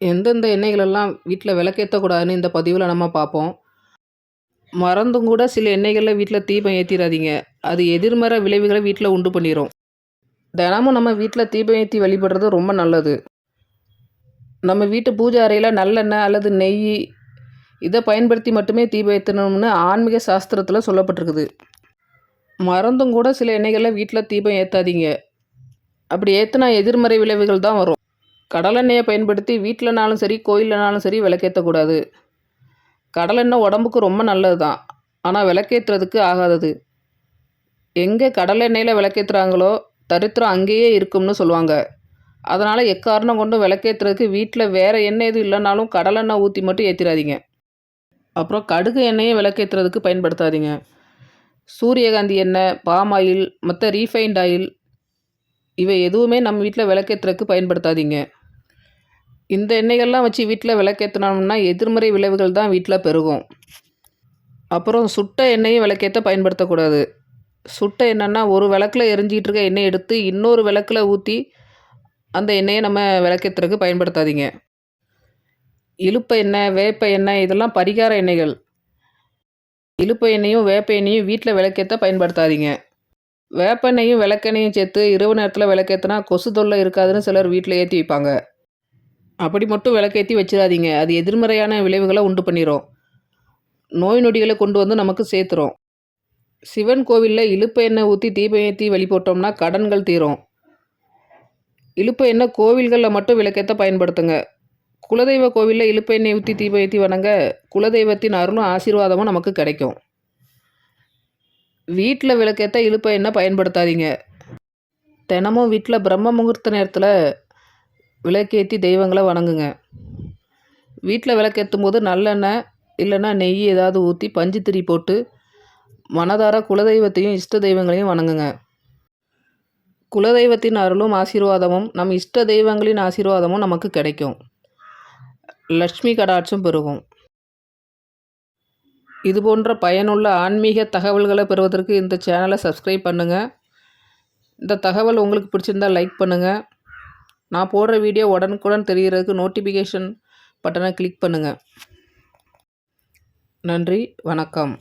எந்தெந்த எண்ணெய்களெல்லாம் வீட்டில் விளக்கேற்றக்கூடாதுன்னு இந்த பதிவில் நம்ம பார்ப்போம். மறந்தும் கூட சில எண்ணெய்களில் வீட்டில் தீபம் ஏற்றிடாதீங்க. அது எதிர்மறை விளைவுகளை வீட்டில் உண்டு பண்ணிடும். தினமும் நம்ம வீட்டில் தீபம் ஏற்றி வழிபடுறது ரொம்ப நல்லது. நம்ம வீட்டு பூஜை அறையில் நல்லெண்ணெய் அல்லது நெய் இதை பயன்படுத்தி மட்டுமே தீபம் ஏற்றணும்னு ஆன்மீக சாஸ்திரத்தில் சொல்லப்பட்டிருக்குது. மறந்தும் கூட சில எண்ணெய்களில் வீட்டில் தீபம் ஏற்றாதீங்க. அப்படி ஏற்றினா எதிர்மறை விளைவுகள் தான் வரும். கடலெண்ணெயை பயன்படுத்தி வீட்டிலனாலும் சரி கோயிலனாலும் சரி விளக்கேற்றக்கூடாது. கடலெண்ணெய் உடம்புக்கு ரொம்ப நல்லது தான், ஆனால் விளக்கேற்றுறதுக்கு ஆகாதது. எங்கே கடலெண்ணெயில் விளக்கேற்றுறாங்களோ தரித்திரம் அங்கேயே இருக்கும்னு சொல்லுவாங்க. அதனால் எக்காரணம் கொண்டும் விளக்கேற்றுறதுக்கு வீட்டில் வேறு எண்ணெய் எதுவும் இல்லைனாலும் கடலெண்ணெய் ஊற்றி மட்டும் ஏற்றிடாதீங்க. அப்புறம் கடுகு எண்ணெயை விளக்கேற்றுறதுக்கு பயன்படுத்தாதீங்க. சூரியகாந்தி எண்ணெய், பாம் ஆயில், மற்ற ரீஃபைண்ட் ஆயில் இவை எதுவுமே நம்ம வீட்டில் விளக்கேற்றுறதுக்கு பயன்படுத்தாதீங்க. இந்த எண்ணெய்கள்லாம் வச்சு வீட்டில் விளக்கேற்றினோம்னா எதிர்மறை விளைவுகள் தான் வீட்டில் பெருகும். அப்புறம் சுட்ட எண்ணெயும் விளக்கேற்ற பயன்படுத்தக்கூடாது. சுட்ட எண்ணெய்னா ஒரு விளக்கில் எரிஞ்சிக்கிட்டு இருக்க எண்ணெய் எடுத்து இன்னொரு விளக்கில் ஊற்றி அந்த எண்ணெயை நம்ம விளக்கேற்றுறதுக்கு பயன்படுத்தாதீங்க. இலுப்பை எண்ணெய், வேப்ப எண்ணெய் இதெல்லாம் பரிகார எண்ணெய்கள். இலுப்பை எண்ணெயும் வேப்ப எண்ணெயும் வீட்டில் விளக்கேற்ற பயன்படுத்தாதீங்க. வேப்பெண்ணெயும் விளக்கெண்ணையும் சேர்த்து இரவு நேரத்தில் விளக்கேற்றினா கொசு தொல்லை இருக்காதுன்னு சிலர் வீட்டில் ஏற்றி வைப்பாங்க. அப்படி மட்டும் விளக்கேற்றி வச்சிடாதீங்க. அது எதிர்மறையான விளைவுகளை உண்டு பண்ணிடும். நோய் நொடிகளை கொண்டு வந்து நமக்கு சேர்த்துரும். சிவன் கோவிலில் இலுப்பை எண்ணெய் ஊற்றி தீபம் ஏற்றி வழிபட்டோம்னா கடன்கள் தீரும். இலுப்பை எண்ணெய் கோவில்களில் மட்டும் விளக்கேற்ற பயன்படுத்துங்க. குலதெய்வ கோவிலில் இலுப்பை எண்ணெய் ஊற்றி தீபம் ஏற்றி வணங்க குலதெய்வத்தின் அருளும் ஆசீர்வாதமும் நமக்கு கிடைக்கும். வீட்டில் விளக்கேற்ற இலுப்பை எண்ணெய் பயன்படுத்தாதீங்க. தினமும் வீட்டில் பிரம்ம முகூர்த்த நேரத்தில் விளக்கேற்றி தெய்வங்களை வணங்குங்க. வீட்டில் விளக்கேற்றும் போது நல்லெண்ணெய் இல்லைன்னா நெய் ஏதாவது ஊற்றி பஞ்சு திரி போட்டு மனதார குலதெய்வத்தையும் இஷ்ட தெய்வங்களையும் வணங்குங்க. குலதெய்வத்தின் அருளும் ஆசீர்வாதமும் நம் இஷ்ட தெய்வங்களின் ஆசீர்வாதமும் நமக்கு கிடைக்கும். லட்சுமி கடாட்சம் பெருகும். இது போன்ற பயனுள்ள ஆன்மீக தகவல்களை பெறுவதற்கு இந்த சேனலை சப்ஸ்கிரைப் பண்ணுங்கள். இந்த தகவல் உங்களுக்கு பிடிச்சிருந்தால் லைக் பண்ணுங்கள். நான் போடுற வீடியோ உடனுக்குடன் தெரிகிறதுக்கு நோட்டிஃபிகேஷன் பட்டனை கிளிக் பண்ணுங்கள். நன்றி, வணக்கம்.